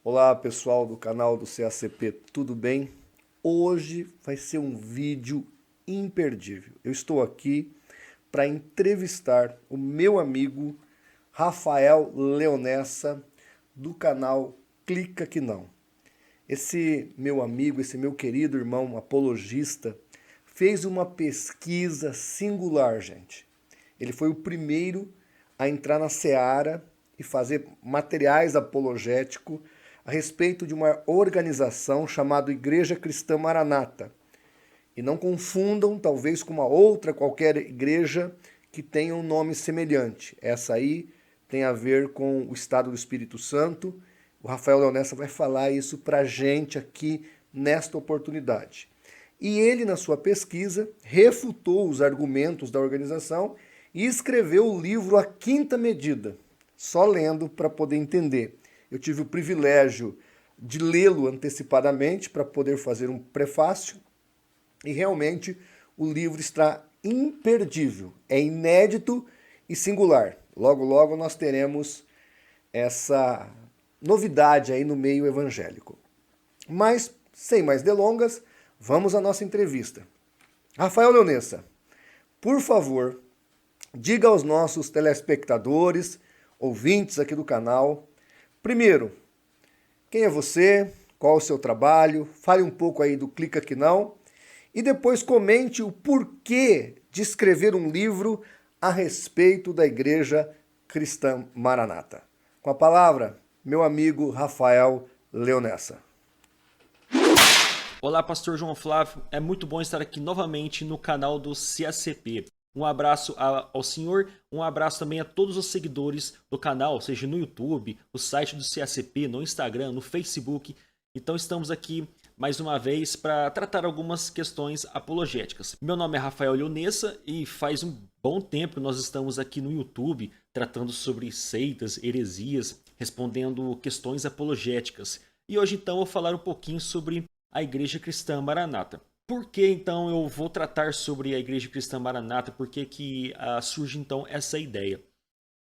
Olá pessoal do canal do CACP, tudo bem? Hoje vai ser um vídeo imperdível. Eu estou aqui para entrevistar o meu amigo Rafael Leonessa do canal Clica Que Não. Esse meu amigo, esse meu querido irmão apologista, fez uma pesquisa singular, gente. Ele foi o primeiro a entrar na seara e fazer materiais apologéticos a respeito de uma organização chamada Igreja Cristã Maranata. E não confundam, talvez, com uma outra qualquer igreja que tenha um nome semelhante. Essa aí tem a ver com o Estado do Espírito Santo. O Rafael Leonessa vai falar isso para a gente aqui nesta oportunidade. E ele, na sua pesquisa, refutou os argumentos da organização e escreveu o livro A Quinta Medida, só lendo para poder entender. Eu tive o privilégio de lê-lo antecipadamente para poder fazer um prefácio e realmente o livro está imperdível, é inédito e singular. Logo, logo nós teremos essa novidade aí no meio evangélico. Mas, sem mais delongas, vamos à nossa entrevista. Rafael Leonessa, por favor, diga aos nossos telespectadores, ouvintes aqui do canal, primeiro, quem é você, qual é o seu trabalho, fale um pouco aí do Clica Que Não, e depois comente o porquê de escrever um livro a respeito da Igreja Cristã Maranata. Com a palavra, meu amigo Rafael Leonessa. Olá, Pastor João Flávio. É muito bom estar aqui novamente no canal do CACP. Um abraço ao senhor, um abraço também a todos os seguidores do canal, seja no YouTube, no site do CACP, no Instagram, no Facebook. Então estamos aqui mais uma vez para tratar algumas questões apologéticas. Meu nome é Rafael Leonessa e faz um bom tempo nós estamos aqui no YouTube tratando sobre seitas, heresias, respondendo questões apologéticas. E hoje então eu vou falar um pouquinho sobre a Igreja Cristã Maranata. Por que então eu vou tratar sobre a Igreja Cristã Maranata? Por que surge então essa ideia?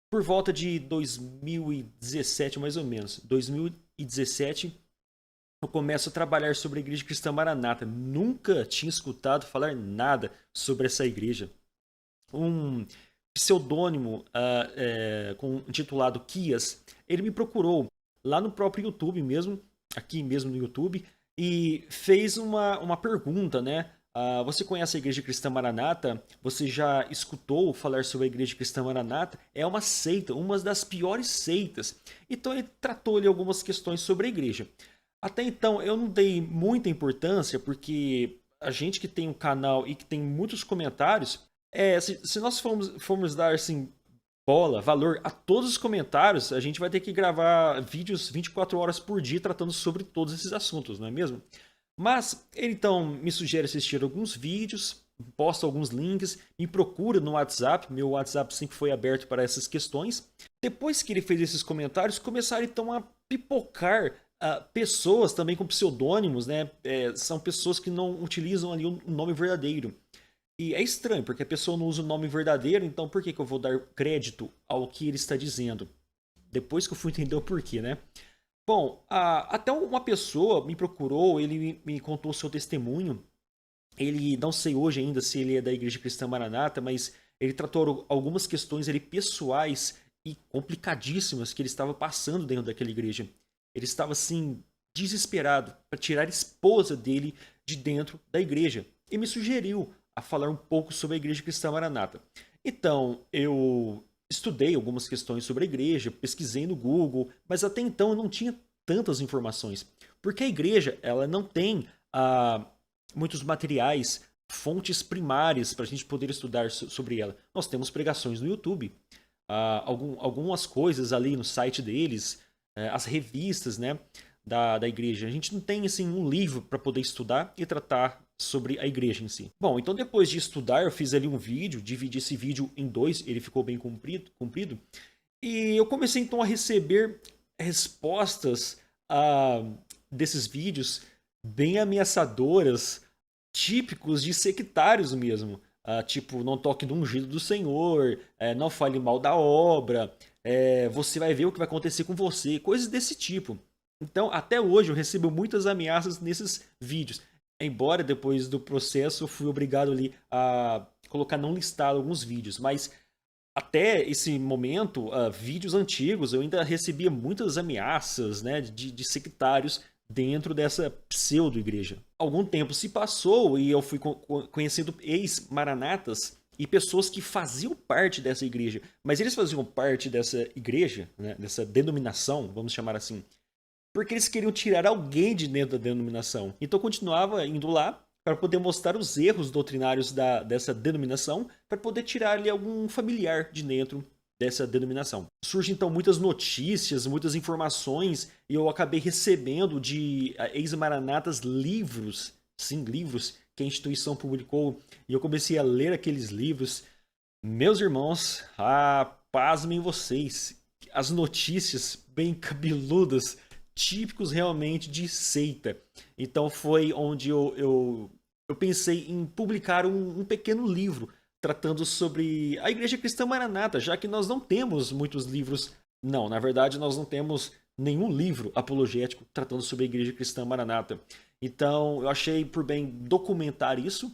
Por volta de 2017, mais ou menos, 2017, eu começo a trabalhar sobre a Igreja Cristã Maranata. Nunca tinha escutado falar nada sobre essa igreja. Um pseudônimo intitulado Kias, ele me procurou lá no próprio YouTube mesmo, aqui mesmo no YouTube, e fez uma pergunta, né? Você conhece a Igreja Cristã Maranata? Você já escutou falar sobre a Igreja Cristã Maranata? É uma seita, uma das piores seitas. Então ele tratou ali algumas questões sobre a igreja. Até então eu não dei muita importância, porque a gente que tem um canal e que tem muitos comentários, se nós formos dar assim, bola, valor a todos os comentários, a gente vai ter que gravar vídeos 24 horas por dia tratando sobre todos esses assuntos, não é mesmo? Mas ele então me sugere assistir alguns vídeos, posta alguns links, me procura no WhatsApp, meu WhatsApp sempre foi aberto para essas questões. Depois que ele fez esses comentários, começaram então a pipocar pessoas também com pseudônimos, né? São pessoas que não utilizam ali o nome verdadeiro. E é estranho, porque a pessoa não usa o nome verdadeiro, então por que eu vou dar crédito ao que ele está dizendo? Depois que eu fui entender o porquê, né? Bom, até uma pessoa me procurou, ele me contou o seu testemunho. Ele, não sei hoje ainda se ele é da Igreja Cristã Maranata, mas ele tratou algumas questões ali pessoais e complicadíssimas que ele estava passando dentro daquela igreja. Ele estava assim, desesperado para tirar a esposa dele de dentro da igreja. E me sugeriu a falar um pouco sobre a Igreja Cristã Maranata. Então, eu estudei algumas questões sobre a igreja, pesquisei no Google, mas até então eu não tinha tantas informações. Porque a igreja, ela não tem muitos materiais, fontes primárias para a gente poder estudar sobre ela. Nós temos pregações no YouTube, algumas coisas ali no site deles, as revistas, né, da igreja. A gente não tem assim um livro para poder estudar e tratar sobre a igreja em si. Bom, então depois de estudar, eu fiz ali um vídeo, dividi esse vídeo em dois, ele ficou bem comprido, e eu comecei então a receber respostas desses vídeos bem ameaçadoras, típicos de sectários mesmo. Tipo, não toque no ungido do Senhor, não fale mal da obra, você vai ver o que vai acontecer com você, coisas desse tipo. Então, até hoje eu recebo muitas ameaças nesses vídeos. Embora depois do processo eu fui obrigado ali a colocar não listado alguns vídeos, mas até esse momento, vídeos antigos, eu ainda recebia muitas ameaças, né, de sectários dentro dessa pseudo-igreja. Algum tempo se passou e eu fui conhecendo ex-maranatas e pessoas que faziam parte dessa igreja. Mas eles faziam parte dessa igreja, né, dessa denominação, vamos chamar assim, porque eles queriam tirar alguém de dentro da denominação. Então eu continuava indo lá para poder mostrar os erros doutrinários dessa denominação, para poder tirar ali algum familiar de dentro dessa denominação. Surgem então muitas notícias, muitas informações, e eu acabei recebendo de ex-maranatas livros, sim, livros que a instituição publicou, e eu comecei a ler aqueles livros. Meus irmãos, pasmem vocês, as notícias bem cabeludas, típicos realmente de seita. Então foi onde eu pensei em publicar um pequeno livro tratando sobre a Igreja Cristã Maranata, já que nós não temos muitos livros. Não, na verdade nós não temos nenhum livro apologético tratando sobre a Igreja Cristã Maranata. Então eu achei por bem documentar isso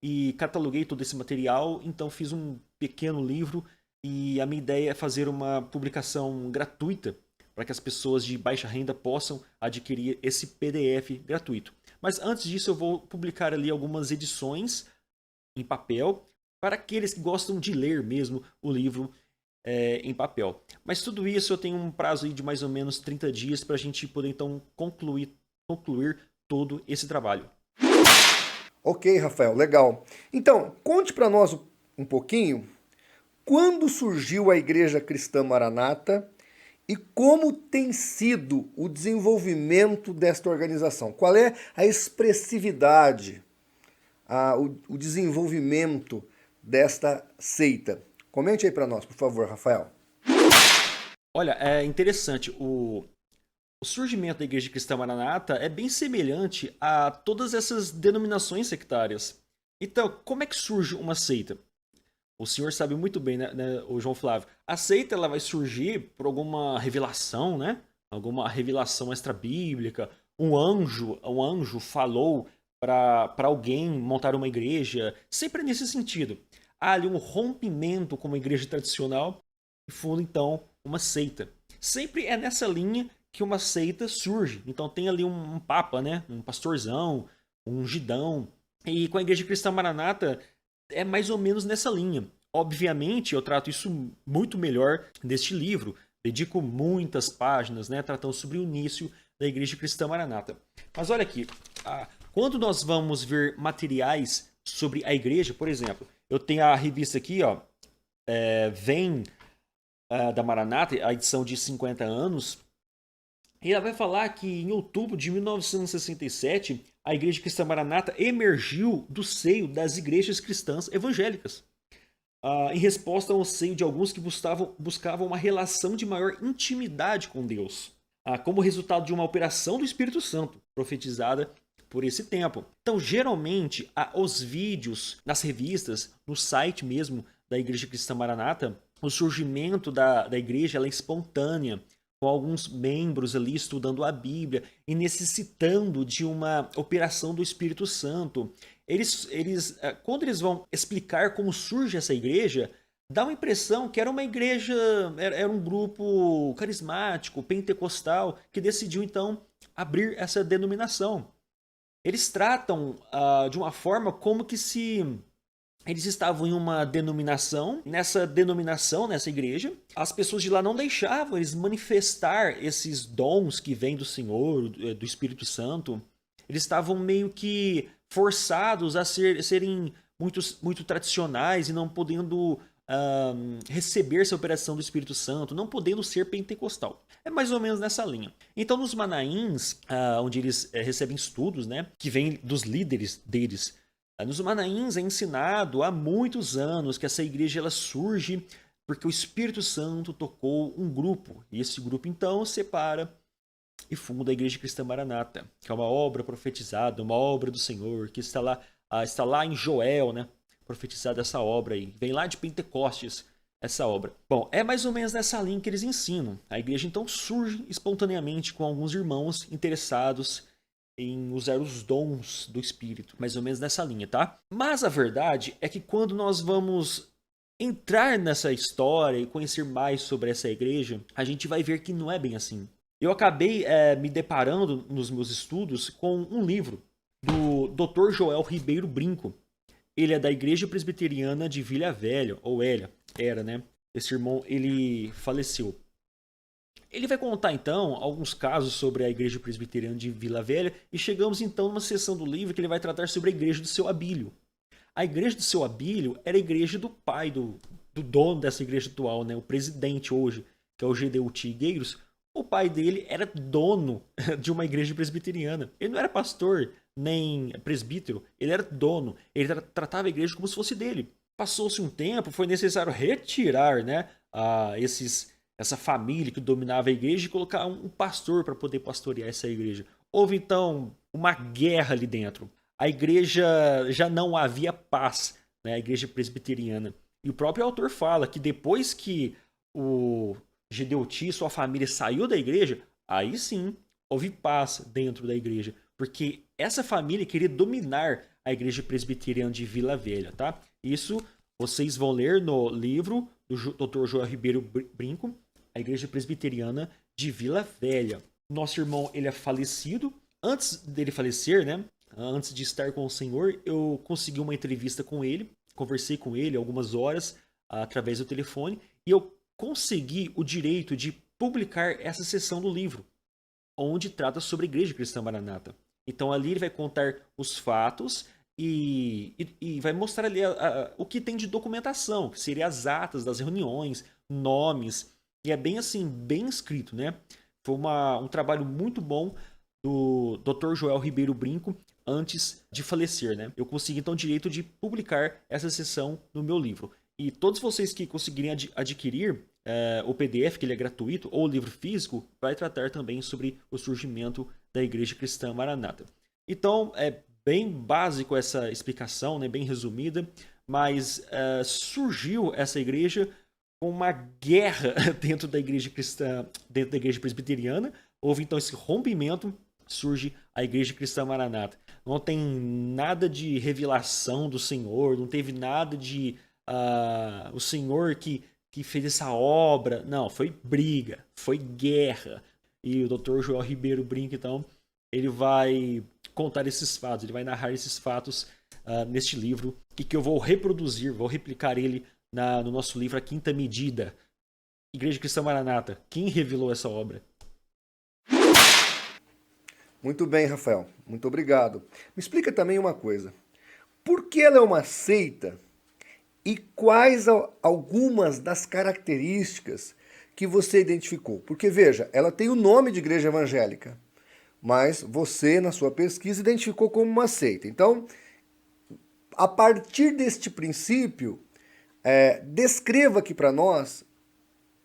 e cataloguei todo esse material, então fiz um pequeno livro e a minha ideia é fazer uma publicação gratuita para que as pessoas de baixa renda possam adquirir esse PDF gratuito. Mas antes disso eu vou publicar ali algumas edições em papel para aqueles que gostam de ler mesmo o livro em papel. Mas tudo isso eu tenho um prazo aí de mais ou menos 30 dias para a gente poder então concluir todo esse trabalho. Ok, Rafael, legal. Então, conte para nós um pouquinho quando surgiu a Igreja Cristã Maranata e como tem sido o desenvolvimento desta organização. Qual é a expressividade, o desenvolvimento desta seita? Comente aí para nós, por favor, Rafael. Olha, é interessante. O surgimento da Igreja Cristã Maranata é bem semelhante a todas essas denominações sectárias. Então, como é que surge uma seita? O senhor sabe muito bem, né, o João Flávio? A seita ela vai surgir por alguma revelação, né? Alguma revelação extra-bíblica. Um anjo falou para alguém montar uma igreja. Sempre nesse sentido. Há ali um rompimento com uma igreja tradicional e funda então uma seita. Sempre é nessa linha que uma seita surge. Então tem ali um papa, né? Um pastorzão, um ungidão. E com a Igreja Cristã Maranata é mais ou menos nessa linha. Obviamente eu trato isso muito melhor neste livro. Dedico muitas páginas, né, tratando sobre o início da Igreja Cristã Maranata. Mas olha aqui, quando nós vamos ver materiais sobre a igreja, por exemplo, eu tenho a revista aqui, ó, Vem da Maranata, a edição de 50 anos, e ela vai falar que em outubro de 1967, a Igreja Cristã Maranata emergiu do seio das igrejas cristãs evangélicas, em resposta ao seio de alguns que buscavam uma relação de maior intimidade com Deus, como resultado de uma operação do Espírito Santo, profetizada por esse tempo. Então, geralmente, os vídeos nas revistas, no site mesmo da Igreja Cristã Maranata, o surgimento da igreja ela é espontânea, com alguns membros ali estudando a Bíblia e necessitando de uma operação do Espírito Santo. Quando eles vão explicar como surge essa igreja, dá uma impressão que era uma igreja, era um grupo carismático, pentecostal, que decidiu então abrir essa denominação. Eles tratam de uma forma como que se eles estavam em uma denominação, nessa igreja, as pessoas de lá não deixavam eles manifestar esses dons que vêm do Senhor, do Espírito Santo. Eles estavam meio que forçados a serem muito tradicionais e não podendo receber essa operação do Espírito Santo, não podendo ser pentecostal. É mais ou menos nessa linha. Então, nos Manaíns, onde eles recebem estudos, né, que vêm dos líderes deles, nos Manaíns é ensinado há muitos anos que essa igreja ela surge porque o Espírito Santo tocou um grupo. E esse grupo, então, separa e funda a Igreja Cristã Maranata, que é uma obra profetizada, uma obra do Senhor, que está lá em Joel, né? Profetizada essa obra aí. Vem lá de Pentecostes. essa obra. Bom, é mais ou menos nessa linha que eles ensinam. A igreja então surge espontaneamente com alguns irmãos interessados em usar os dons do Espírito, mais ou menos nessa linha, tá? Mas a verdade é que quando nós vamos entrar nessa história e conhecer mais sobre essa igreja, a gente vai ver que não é bem assim. Eu acabei me deparando nos meus estudos com um livro do Dr. Joel Ribeiro Brinco. Ele é da Igreja Presbiteriana de Vila Velha, ou era, né? Esse irmão, ele faleceu. Ele vai contar, então, alguns casos sobre a Igreja Presbiteriana de Vila Velha e chegamos, então, numa seção do livro que ele vai tratar sobre a Igreja do Seu Abílio. A Igreja do Seu Abílio era a igreja do pai do dono dessa igreja atual, né? O presidente hoje, que é o Gedeu Tigueiros. O pai dele era dono de uma igreja presbiteriana. Ele não era pastor nem presbítero, ele era dono. Ele tratava a igreja como se fosse dele. Passou-se um tempo, foi necessário retirar, né, essa família que dominava a igreja e colocar um pastor para poder pastorear essa igreja. Houve então uma guerra ali dentro. A igreja já não havia paz, né, a igreja presbiteriana. E o próprio autor fala que depois que o Gedeuti e sua família saiu da igreja, aí sim houve paz dentro da igreja, porque essa família queria dominar a igreja presbiteriana de Vila Velha, tá? Isso vocês vão ler no livro do Dr. Joel Ribeiro Brinco, a igreja presbiteriana de Vila Velha. Nosso irmão, ele é falecido. Antes dele falecer, né? Antes de estar com o Senhor, eu consegui uma entrevista com ele, conversei com ele algumas horas através do telefone e eu consegui o direito de publicar essa seção do livro, onde trata sobre a Igreja Cristã Maranata. Então ali ele vai contar os fatos e vai mostrar ali o que tem de documentação, que seria as atas das reuniões, nomes, e é bem assim, bem escrito, né? Foi um trabalho muito bom do Dr. Joel Ribeiro Brinco antes de falecer, né? Eu consegui então o direito de publicar essa seção no meu livro. E todos vocês que conseguirem adquirir o PDF, que ele é gratuito, ou o livro físico, vai tratar também sobre o surgimento da Igreja Cristã Maranata. Então, é bem básico essa explicação, né? Bem resumida, mas surgiu essa igreja com uma guerra dentro da Igreja Cristã, dentro da Igreja Presbiteriana. Houve então esse rompimento, surge a Igreja Cristã Maranata. Não tem nada de revelação do Senhor, não teve nada de o Senhor que fez essa obra. Não, foi briga, foi guerra. E o Dr. Joel Ribeiro Brinco, então, ele vai contar esses fatos, ele vai narrar esses fatos neste livro, e que eu vou reproduzir, vou replicar ele no nosso livro A Quinta Medida. Igreja Cristã Maranata, quem revelou essa obra? Muito bem, Rafael. Muito obrigado. Me explica também uma coisa. Por que ela é uma seita e quais algumas das características que você identificou? Porque, veja, ela tem o nome de igreja evangélica, mas você, na sua pesquisa, identificou como uma seita. Então, a partir deste princípio, descreva aqui para nós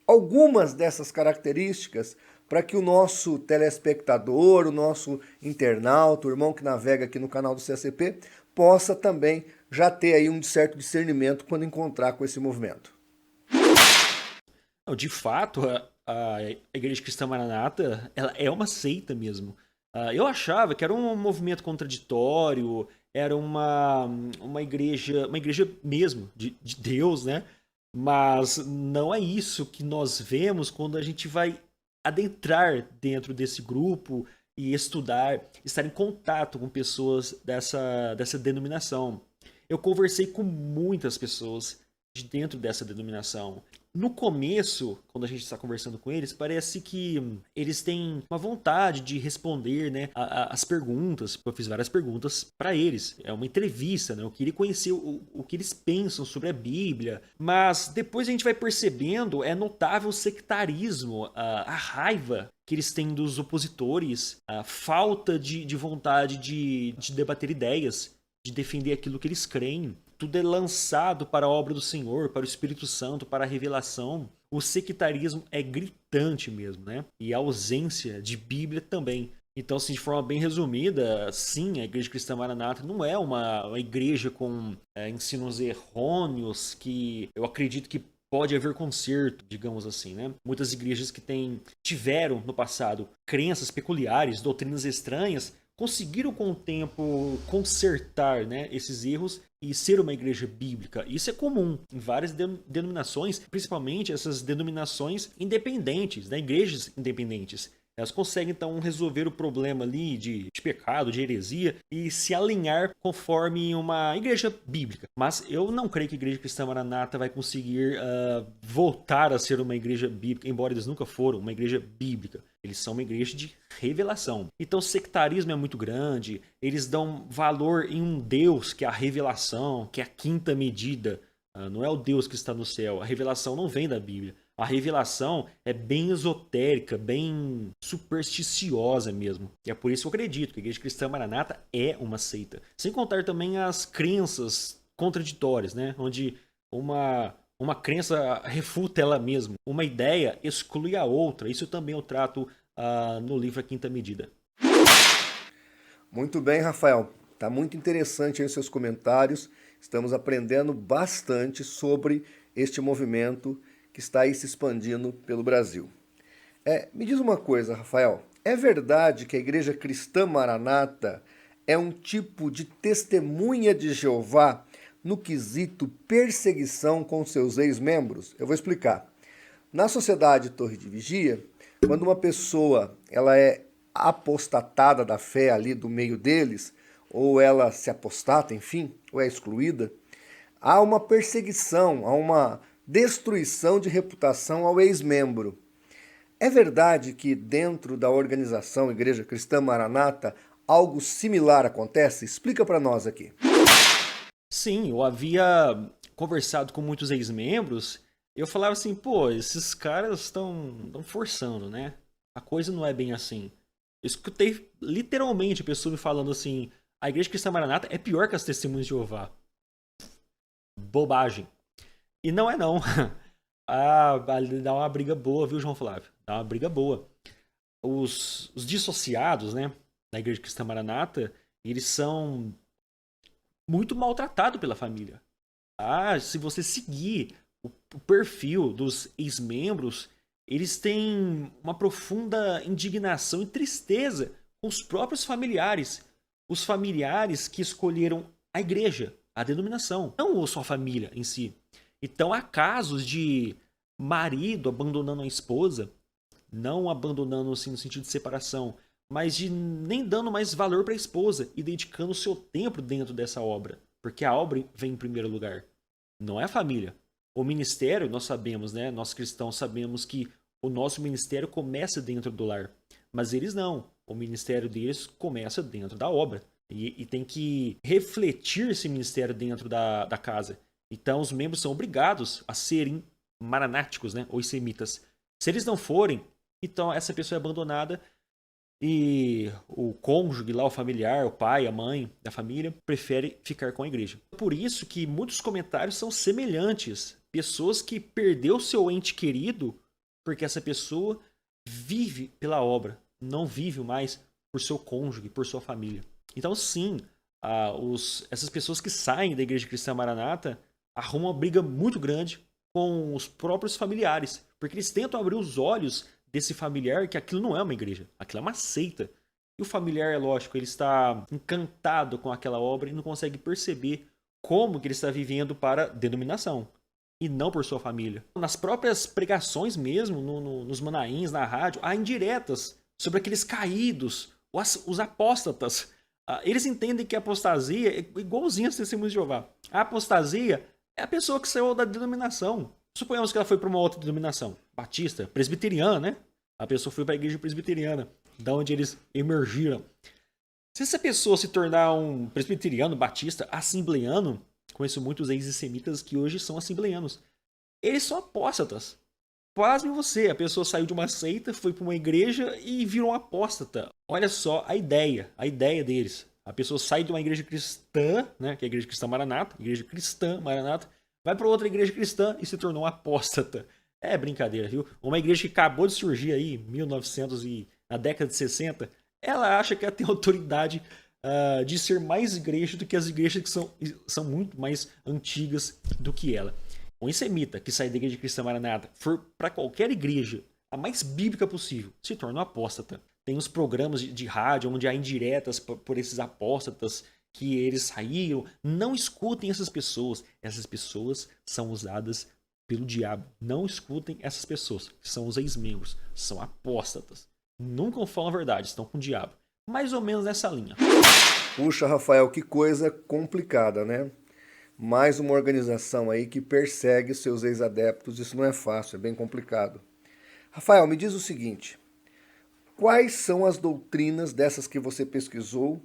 algumas dessas características para que o nosso telespectador, o nosso internauta, o irmão que navega aqui no canal do CACP, possa também já ter aí um certo discernimento quando encontrar com esse movimento. De fato, a Igreja Cristã Maranata, ela é uma seita mesmo. Eu achava que era um movimento contraditório, era uma igreja mesmo, de Deus, né? Mas não é isso que nós vemos quando a gente vai adentrar dentro desse grupo e estudar, estar em contato com pessoas dessa denominação. Eu conversei com muitas pessoas de dentro dessa denominação. No começo, quando a gente está conversando com eles, parece que eles têm uma vontade de responder, né, as perguntas. Eu fiz várias perguntas para eles. É uma entrevista, né? Eu queria conhecer o que eles pensam sobre a Bíblia. Mas depois a gente vai percebendo, é notável o sectarismo, a raiva que eles têm dos opositores, a falta de vontade de debater ideias, de defender aquilo que eles creem. Tudo é lançado para a obra do Senhor, para o Espírito Santo, para a revelação. O sectarismo é gritante mesmo, né? E a ausência de Bíblia também. Então, assim, de forma bem resumida, sim, a Igreja Cristã Maranata não é uma igreja com ensinos errôneos que eu acredito que pode haver conserto, digamos assim, né? Muitas igrejas que tiveram no passado crenças peculiares, doutrinas estranhas, conseguiram com o tempo consertar, né, esses erros e ser uma igreja bíblica. Isso é comum em várias denominações, principalmente essas denominações independentes, né, igrejas independentes. Elas conseguem, então, resolver o problema ali de pecado, de heresia e se alinhar conforme uma igreja bíblica. Mas eu não creio que a Igreja Cristã Maranata vai conseguir voltar a ser uma igreja bíblica, embora eles nunca foram uma igreja bíblica. Eles são uma igreja de revelação. Então o sectarismo é muito grande, eles dão valor em um Deus que é a revelação, que é a quinta medida. Não é o Deus que está no céu, a revelação não vem da Bíblia. A revelação é bem esotérica, bem supersticiosa mesmo. E é por isso que eu acredito que a Igreja Cristã Maranata é uma seita. Sem contar também as crenças contraditórias, né? Onde uma crença refuta ela mesma. Uma ideia exclui a outra. Isso também eu trato no livro A Quinta Medida. Muito bem, Rafael. Tá muito interessante aí os seus comentários. Estamos aprendendo bastante sobre este movimento que está aí se expandindo pelo Brasil. Me diz uma coisa, Rafael. É verdade que a Igreja Cristã Maranata é um tipo de testemunha de Jeová no quesito perseguição com seus ex-membros? Eu vou explicar. Na sociedade Torre de Vigia, quando uma pessoa ela é apostatada da fé ali do meio deles, ou ela se apostata, enfim, ou é excluída, há uma perseguição, há uma destruição de reputação ao ex-membro. É verdade que dentro da organização Igreja Cristã Maranata algo similar acontece? Explica para nós aqui. Sim, eu havia conversado com muitos ex-membros e eu falava assim, pô, esses caras estão forçando, né? A coisa não é bem assim. Eu escutei literalmente a pessoa me falando assim, a Igreja Cristã Maranata é pior que as Testemunhas de Jeová. Bobagem. E não é não. Dá uma briga boa, viu, João Flávio? Dá uma briga boa. Os dissociados, né, da Igreja Cristã Maranata, eles são muito maltratados pela família. Se você seguir o perfil dos ex-membros, eles têm uma profunda indignação e tristeza com os próprios familiares. Os familiares que escolheram a igreja, a denominação, não a sua família em si. Então há casos de marido abandonando a esposa, não abandonando assim no sentido de separação, mas de nem dando mais valor para a esposa e dedicando o seu tempo dentro dessa obra, porque a obra vem em primeiro lugar, não é a família. O ministério, nós sabemos, né? Nós cristãos sabemos que o nosso ministério começa dentro do lar, mas eles não. O ministério deles começa dentro da obra e tem que refletir esse ministério dentro da casa. Então os membros são obrigados a serem maranáticos, né, ou semitas. Se eles não forem, então essa pessoa é abandonada e o cônjuge lá, o familiar, o pai, a mãe da família, prefere ficar com a igreja. Por isso que muitos comentários são semelhantes. Pessoas que perdeu seu ente querido porque essa pessoa vive pela obra, não vive mais por seu cônjuge, por sua família. Então sim, essas pessoas que saem da Igreja Cristã Maranata arrumam uma briga muito grande com os próprios familiares, porque eles tentam abrir os olhos desse familiar que aquilo não é uma igreja, aquilo é uma seita. E o familiar, é lógico, ele está encantado com aquela obra e não consegue perceber como que ele está vivendo para a denominação e não por sua família. Nas próprias pregações mesmo, nos manaíns, na rádio, há indiretas sobre aqueles caídos, os apóstatas. Eles entendem que a apostasia é igualzinho às Testemunhas de Jeová. A apostasia é a pessoa que saiu da denominação. Suponhamos que ela foi para uma outra denominação, batista, presbiteriana, né? A pessoa foi para a igreja presbiteriana, da onde eles emergiram. Se essa pessoa se tornar um presbiteriano, batista, assembleiano, conheço muitos ex-semitas que hoje são assembleianos, eles são apóstatas. Pasme você, a pessoa saiu de uma seita, foi para uma igreja e virou um apóstata. Olha só a ideia deles. A pessoa sai de uma igreja cristã, né, que é a Igreja Cristã Maranata, vai para outra igreja cristã e se tornou um apóstata. É brincadeira, viu? Uma igreja que acabou de surgir aí, 1900 e na década de 60, ela acha que ela tem autoridade de ser mais igreja do que as igrejas que são muito mais antigas do que ela. um semita que sai da igreja cristã Maranata for para qualquer igreja, a mais bíblica possível, se torna um apóstata. Tem uns programas de rádio onde há indiretas por esses apóstatas que eles saíram. Não escutem essas pessoas. Essas pessoas são usadas pelo diabo. Não escutem essas pessoas, que são os ex-membros. São apóstatas. Nunca falam a verdade, estão com o diabo. Mais ou menos nessa linha. Puxa, Rafael, que coisa complicada, né? Mais uma organização aí que persegue seus ex-adeptos. Isso não é fácil, é bem complicado. Rafael, me diz o seguinte: quais são as doutrinas dessas que você pesquisou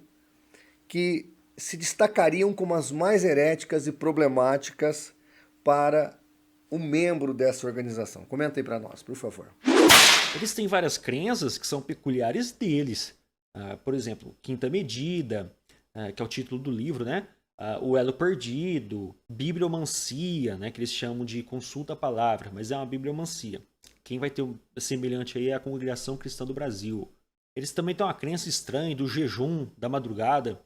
que se destacariam como as mais heréticas e problemáticas para o membro dessa organização? Comenta aí para nós, por favor. Eles têm várias crenças que são peculiares deles. Por exemplo, Quinta Medida, que é o título do livro, né? O Elo Perdido, Bibliomancia, né? Que eles chamam de consulta à palavra, mas é uma bibliomancia. Quem vai ter semelhante aí é a Congregação Cristã do Brasil. Eles também têm uma crença estranha do jejum da madrugada.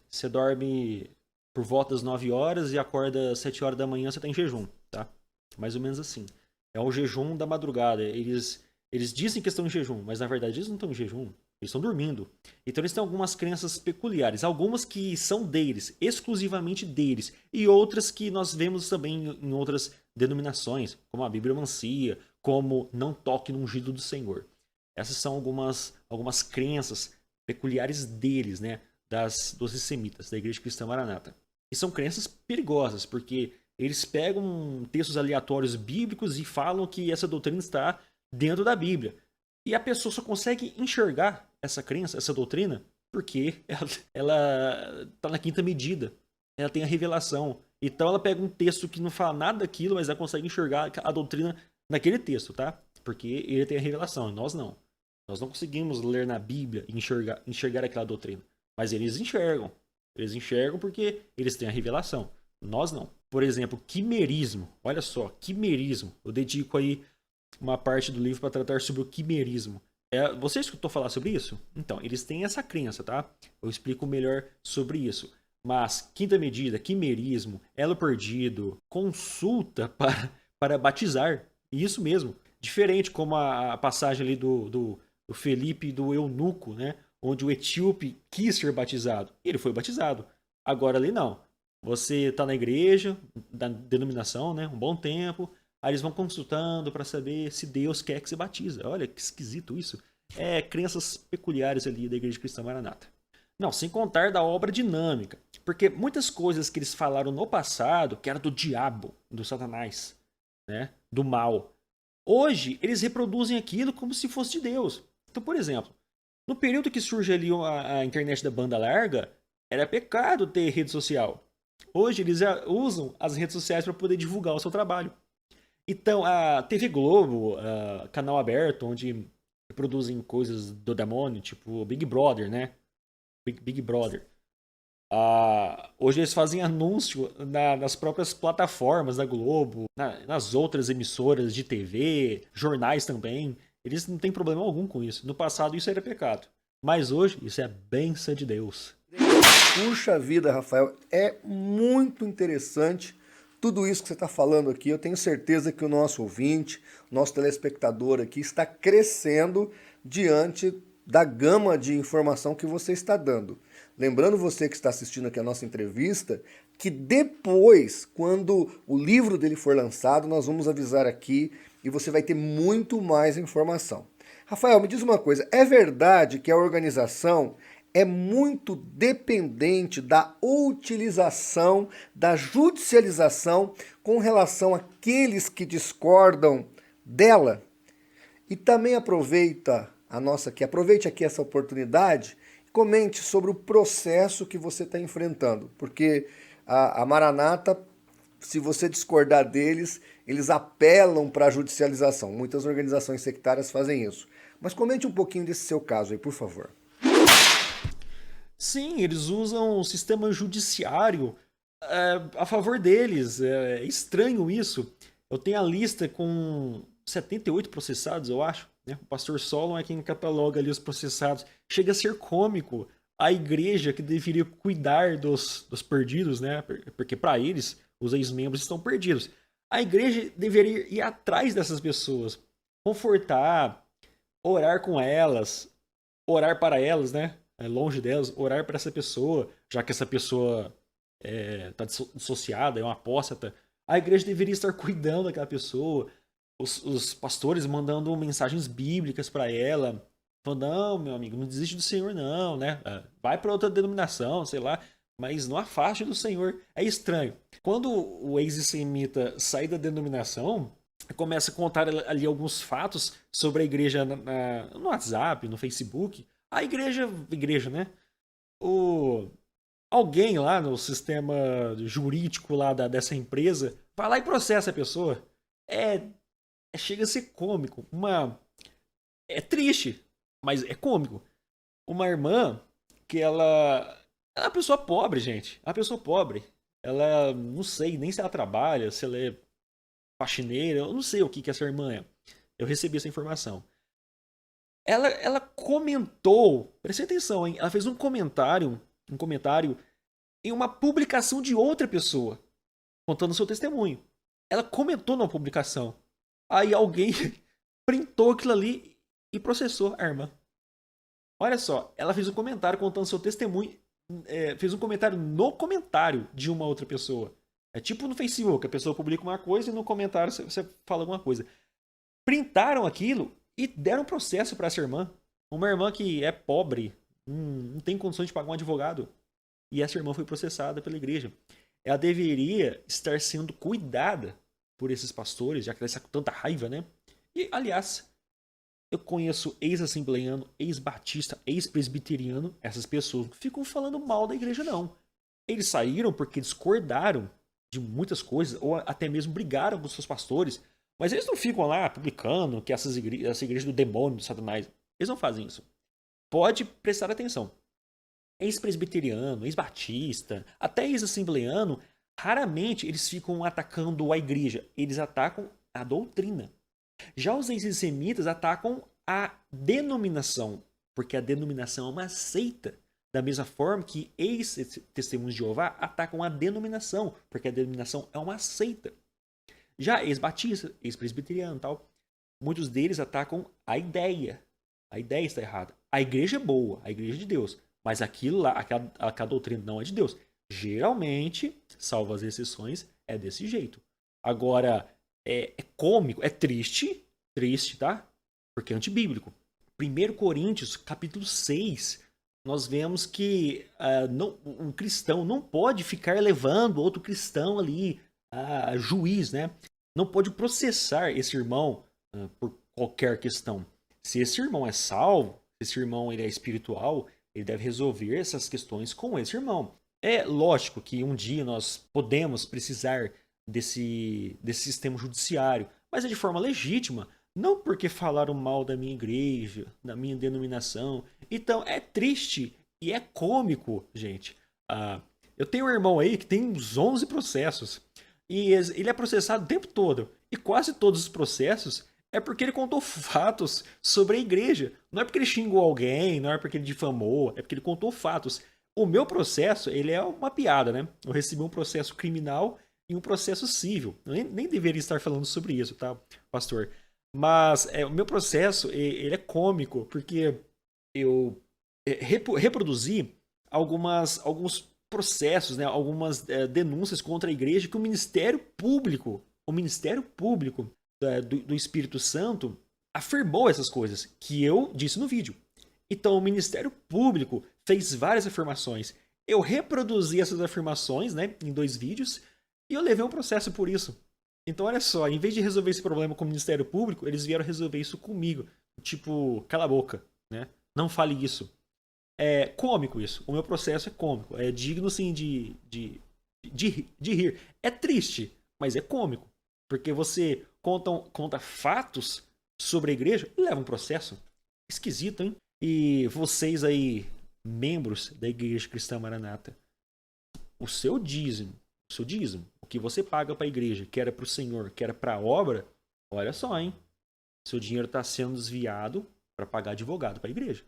Você dorme por volta das 9 horas e acorda às 7 horas da manhã, você está em jejum, tá? Mais ou menos assim. É o jejum da madrugada. Eles dizem que estão em jejum, mas na verdade eles não estão em jejum. Eles estão dormindo. Então eles têm algumas crenças peculiares. Algumas que são deles, exclusivamente deles. E outras que nós vemos também em outras denominações, como a bibliomancia, como não toque no ungido do Senhor. Essas são algumas crenças peculiares deles, né? Dos semitas, da Igreja Cristã Maranata. E são crenças perigosas, porque eles pegam textos aleatórios bíblicos e falam que essa doutrina está dentro da Bíblia. E a pessoa só consegue enxergar essa crença, essa doutrina, porque ela está na quinta medida. Ela tem a revelação. Então ela pega um texto que não fala nada daquilo, mas ela consegue enxergar a doutrina naquele texto, tá? Porque ele tem a revelação, e nós não. Nós não conseguimos ler na Bíblia e enxergar aquela doutrina. Mas eles enxergam. Eles enxergam porque eles têm a revelação. Nós não. Por exemplo, quimerismo. Olha só, quimerismo. Eu dedico aí uma parte do livro para tratar sobre o quimerismo. Você escutou falar sobre isso? Então, eles têm essa crença, tá? Eu explico melhor sobre isso. Mas, quinta medida, quimerismo, elo perdido, consulta para batizar. Isso mesmo. Diferente como a passagem ali do Felipe e do eunuco, né? Onde o etíope quis ser batizado. E ele foi batizado. Agora ali não. Você está na igreja, da denominação, né? Um bom tempo. Aí eles vão consultando para saber se Deus quer que você batize. Olha que esquisito isso. É crenças peculiares ali da Igreja Cristã Maranata. Não, sem contar da obra dinâmica. Porque muitas coisas que eles falaram no passado, que era do diabo, do Satanás, né? Do mal. Hoje, eles reproduzem aquilo como se fosse de Deus. Então, por exemplo, no período que surge ali a internet da banda larga, era pecado ter rede social. Hoje, eles usam as redes sociais para poder divulgar o seu trabalho. Então, a TV Globo, canal aberto, onde produzem coisas do demônio, tipo Big Brother, né? Big Brother. Hoje eles fazem anúncio nas próprias plataformas da Globo, nas outras emissoras de TV, jornais também. Eles não têm problema algum com isso. No passado isso era pecado. Mas hoje isso é bênção de Deus. Puxa vida, Rafael, é muito interessante tudo isso que você está falando aqui. Eu tenho certeza que o nosso ouvinte, o nosso telespectador aqui está crescendo diante da gama de informação que você está dando. Lembrando você que está assistindo aqui a nossa entrevista, que depois, quando o livro dele for lançado, nós vamos avisar aqui e você vai ter muito mais informação. Rafael, me diz uma coisa, é verdade que a organização é muito dependente da utilização, da judicialização com relação àqueles que discordam dela? E também aproveite aqui essa oportunidade e comente sobre o processo que você está enfrentando, porque a Maranata, se você discordar deles, eles apelam para a judicialização. Muitas organizações sectárias fazem isso. Mas comente um pouquinho desse seu caso aí, por favor. Sim, eles usam o sistema judiciário a favor deles. É estranho isso. Eu tenho a lista com 78 processados, eu acho. Né? O pastor Solon é quem cataloga ali os processados. Chega a ser cômico. A igreja que deveria cuidar dos perdidos, né? Porque para eles, os ex-membros estão perdidos. A igreja deveria ir atrás dessas pessoas, confortar, orar com elas, orar para elas, né? Longe delas, orar para essa pessoa, já que essa pessoa está dissociada, é uma apóstata. A igreja deveria estar cuidando daquela pessoa, os pastores mandando mensagens bíblicas para ela, falando, não, meu amigo, não desiste do Senhor não, né? Vai para outra denominação, sei lá, mas não afaste do Senhor. É estranho. Quando o ex-semita sai da denominação, começa a contar ali alguns fatos sobre a igreja no WhatsApp, no Facebook. A igreja, né? O, alguém lá no sistema jurídico lá dessa empresa vai lá e processa a pessoa. Chega a ser cômico. É triste, mas é cômico. Uma irmã que ela é uma pessoa pobre, gente. É uma pessoa pobre. Ela, não sei nem se ela trabalha, se ela é faxineira, eu não sei o que essa irmã é. Eu recebi essa informação. Ela comentou, preste atenção, hein? Ela fez um comentário em uma publicação de outra pessoa, contando seu testemunho. Ela comentou numa publicação. Aí alguém printou aquilo ali e processou a irmã. Olha só, ela fez um comentário contando seu testemunho, fez um comentário no comentário de uma outra pessoa. É tipo no Facebook, a pessoa publica uma coisa e no comentário você fala alguma coisa. Printaram aquilo e deram processo para essa irmã. Uma irmã que é pobre, não tem condições de pagar um advogado. E essa irmã foi processada pela igreja. Ela deveria estar sendo cuidada por esses pastores, já que ela está com tanta raiva, né? E, aliás, eu conheço ex-assembleiano, ex-batista, ex-presbiteriano, essas pessoas não ficam falando mal da igreja, não. Eles saíram porque discordaram de muitas coisas, ou até mesmo brigaram com seus pastores, mas eles não ficam lá publicando que essa igreja do demônio, do Satanás. Eles não fazem isso. Pode prestar atenção. Ex-presbiteriano, ex-batista, até ex-assembleiano, raramente eles ficam atacando a igreja. Eles atacam a doutrina. Já os ex-semitas atacam a denominação, porque a denominação é uma seita. Da mesma forma que ex-testemunhos de Jeová atacam a denominação, porque a denominação é uma seita. Já ex-batista, ex-presbiteriano e tal, muitos deles atacam a ideia. A ideia está errada. A igreja é boa, a igreja é de Deus, mas aquilo lá, aquela doutrina não é de Deus. Geralmente, salvo as exceções, é desse jeito. Agora, é cômico, é triste, tá? Porque é antibíblico. 1 Coríntios, capítulo 6, nós vemos que um cristão não pode ficar levando outro cristão ali a juiz, né? Não pode processar esse irmão por qualquer questão. Se esse irmão é salvo, se esse irmão ele é espiritual, ele deve resolver essas questões com esse irmão. É lógico que um dia nós podemos precisar desse sistema judiciário, mas é de forma legítima, não porque falaram mal da minha igreja, da minha denominação. Então é triste e é cômico, gente. Eu tenho um irmão aí que tem uns 11 processos e ele é processado o tempo todo. E quase todos os processos é porque ele contou fatos sobre a igreja. Não é porque ele xingou alguém, não é porque ele difamou, é porque ele contou fatos. O meu processo, ele é uma piada, né? Eu recebi um processo criminal e um processo civil. Eu nem deveria estar falando sobre isso, tá, pastor? Mas o meu processo, ele é cômico, porque eu reproduzi alguns processos, né, algumas denúncias contra a igreja que o Ministério Público do Espírito Santo afirmou essas coisas, que eu disse no vídeo. Então o Ministério Público fez várias afirmações. Eu reproduzi essas afirmações, né, em 2 vídeos e eu levei um processo por isso. Então olha só, em vez de resolver esse problema com o Ministério Público, eles vieram resolver isso comigo. Tipo, cala a boca, né? Não fale isso. É cômico isso. O meu processo é cômico. É digno, sim, de rir. É triste, mas é cômico. Porque você conta fatos sobre a igreja e leva um processo. Esquisito, hein? E vocês aí, membros da Igreja Cristã Maranata, o seu dízimo, o que você paga para a igreja, que era para o Senhor, que era para a obra, olha só, hein? Seu dinheiro está sendo desviado para pagar advogado para a igreja.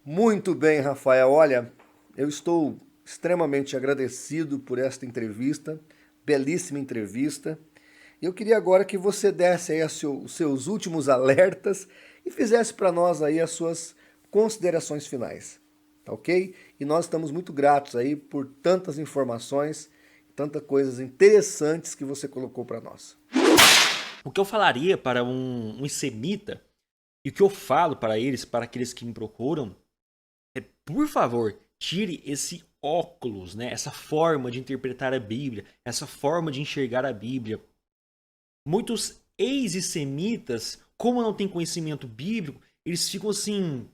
Muito bem, Rafael. Olha, eu estou extremamente agradecido por esta entrevista. belíssima entrevista. Eu queria agora que você desse aí os seus últimos alertas e fizesse para nós aí as suas considerações finais, tá ok? E nós estamos muito gratos aí por tantas informações, tantas coisas interessantes que você colocou para nós. O que eu falaria para um semita, e o que eu falo para eles, para aqueles que me procuram, é, por favor, tire esse óculos, né? Essa forma de interpretar a Bíblia, essa forma de enxergar a Bíblia. Muitos ex-semitas, como não têm conhecimento bíblico, eles ficam assim,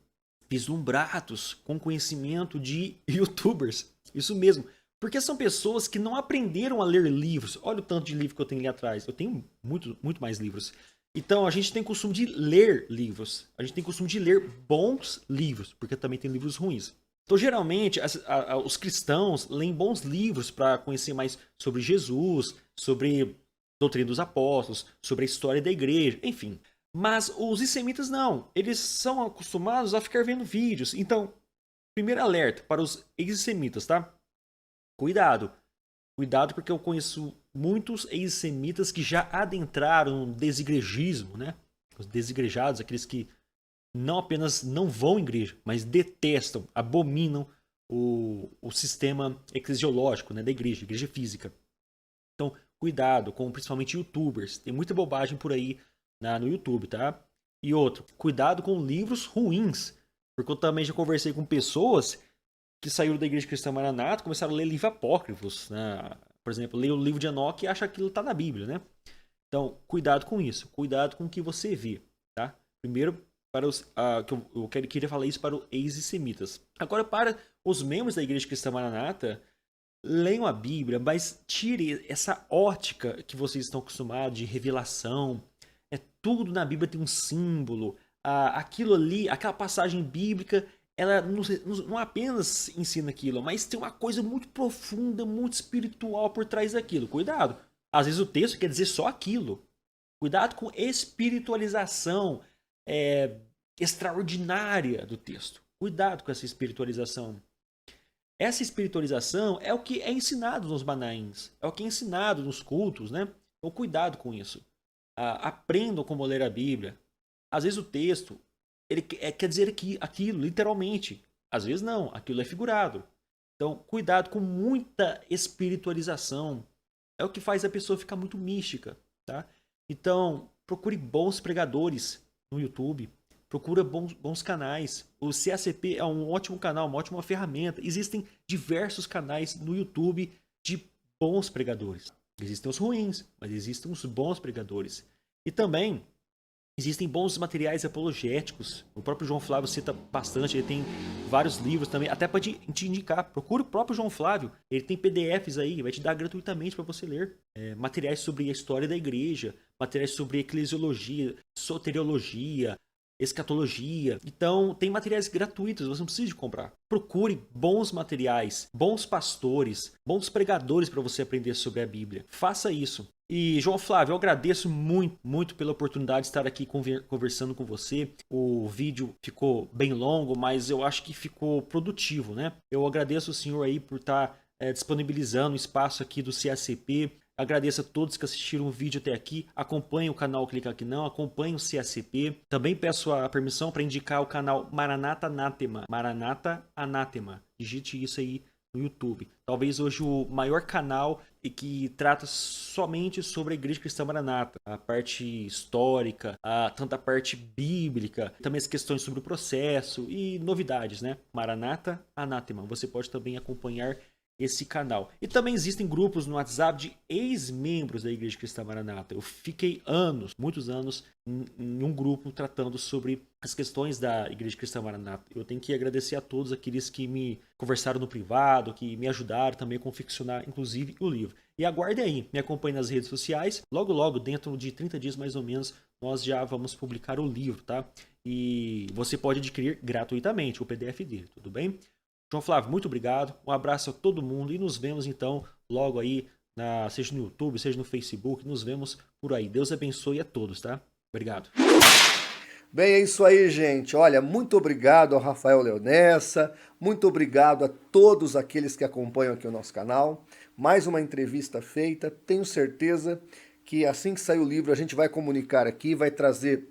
vislumbrados com conhecimento de youtubers. Isso mesmo. Porque são pessoas que não aprenderam a ler livros. Olha o tanto de livro que eu tenho ali atrás. Eu tenho muito mais livros. Então a gente tem costume de ler livros. A gente tem costume de ler bons livros, porque também tem livros ruins. Então, geralmente, os cristãos leem bons livros para conhecer mais sobre Jesus, sobre doutrina dos apóstolos, sobre a história da igreja, enfim. Mas os semitas não. Eles são acostumados a ficar vendo vídeos. Então, primeiro alerta para os ex-semitas, tá? Cuidado. Cuidado, porque eu conheço muitos ex-semitas que já adentraram no desigrejismo, né? Os desigrejados, aqueles que não apenas não vão à igreja, mas detestam, abominam o sistema eclesiológico, né, da igreja física. Então, cuidado com principalmente youtubers. Tem muita bobagem por aí no YouTube, tá? E outro, cuidado com livros ruins. Porque eu também já conversei com pessoas que saíram da Igreja Cristã Maranata, começaram a ler livros apócrifos, né? Por exemplo, lê o livro de Enoque e acha que aquilo está na Bíblia, né? Então, cuidado com isso. Cuidado com o que você vê, tá? Primeiro, para os, que eu queria falar isso para os ex-semitas. Agora, para os membros da Igreja Cristã Maranata, leiam a Bíblia, mas tire essa ótica que vocês estão acostumados de revelação. Tudo na Bíblia tem um símbolo. Aquilo ali, aquela passagem bíblica, ela não apenas ensina aquilo, mas tem uma coisa muito profunda, muito espiritual por trás daquilo. Cuidado. Às vezes o texto quer dizer só aquilo. Cuidado com espiritualização extraordinária do texto. Cuidado com essa espiritualização. Essa espiritualização é o que é ensinado nos banaíns, é o que é ensinado nos cultos, né? Então cuidado com isso. Aprendam como ler a Bíblia. Às vezes o texto ele quer dizer aquilo, literalmente. Às vezes não, aquilo é figurado. Então, cuidado com muita espiritualização. É o que faz a pessoa ficar muito mística, tá? Então, procure bons pregadores no YouTube. Procura bons canais. O CACP é um ótimo canal, uma ótima ferramenta. Existem diversos canais no YouTube de bons pregadores. Existem os ruins, mas existem os bons pregadores. E também existem bons materiais apologéticos. O próprio João Flávio cita bastante. Ele tem vários livros também, até para te indicar. Procura o próprio João Flávio. Ele tem PDFs aí, vai te dar gratuitamente para você ler. Materiais sobre a história da igreja, materiais sobre eclesiologia, soteriologia, escatologia. Então, tem materiais gratuitos, você não precisa de comprar. Procure bons materiais, bons pastores, bons pregadores para você aprender sobre a Bíblia. Faça isso. E, João Flávio, eu agradeço muito pela oportunidade de estar aqui conversando com você. O vídeo ficou bem longo, mas eu acho que ficou produtivo, né? Eu agradeço o senhor aí por estar disponibilizando o espaço aqui do CACP. Agradeço a todos que assistiram o vídeo até aqui. Acompanhem o canal Clica Aqui Não, acompanhem o CACP. Também peço a permissão para indicar o canal Maranata Anátema. Maranata Anátema. Digite isso aí no YouTube. Talvez hoje o maior canal e que trata somente sobre a Igreja Cristã Maranata. A parte histórica, tanto a parte bíblica, também as questões sobre o processo e novidades, né? Maranata Anátema. Você pode também acompanhar esse canal. E também existem grupos no WhatsApp de ex-membros da Igreja Cristã Maranata. Eu fiquei muitos anos, em um grupo tratando sobre as questões da Igreja Cristã Maranata. Eu tenho que agradecer a todos aqueles que me conversaram no privado, que me ajudaram também a confeccionar, inclusive, o livro. E aguardem aí, me acompanhe nas redes sociais. Logo, dentro de 30 dias mais ou menos, nós já vamos publicar o livro, tá? E você pode adquirir gratuitamente o PDF dele, tudo bem? João Flávio, muito obrigado. Um abraço a todo mundo e nos vemos então logo aí, seja no YouTube, seja no Facebook. Nos vemos por aí. Deus abençoe a todos, tá? Obrigado. Bem, é isso aí, gente. Olha, muito obrigado ao Rafael Leonessa, muito obrigado a todos aqueles que acompanham aqui o nosso canal. mais uma entrevista feita. Tenho certeza que assim que sair o livro a gente vai comunicar aqui, vai trazer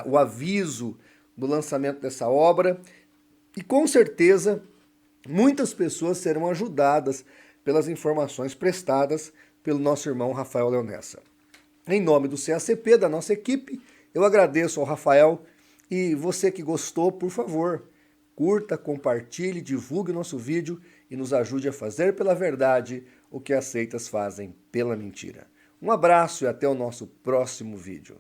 o aviso do lançamento dessa obra e com certeza muitas pessoas serão ajudadas pelas informações prestadas pelo nosso irmão Rafael Leonessa. Em nome do CACP, da nossa equipe, eu agradeço ao Rafael e você que gostou, por favor, curta, compartilhe, divulgue o nosso vídeo e nos ajude a fazer pela verdade o que as seitas fazem pela mentira. Um abraço e até o nosso próximo vídeo.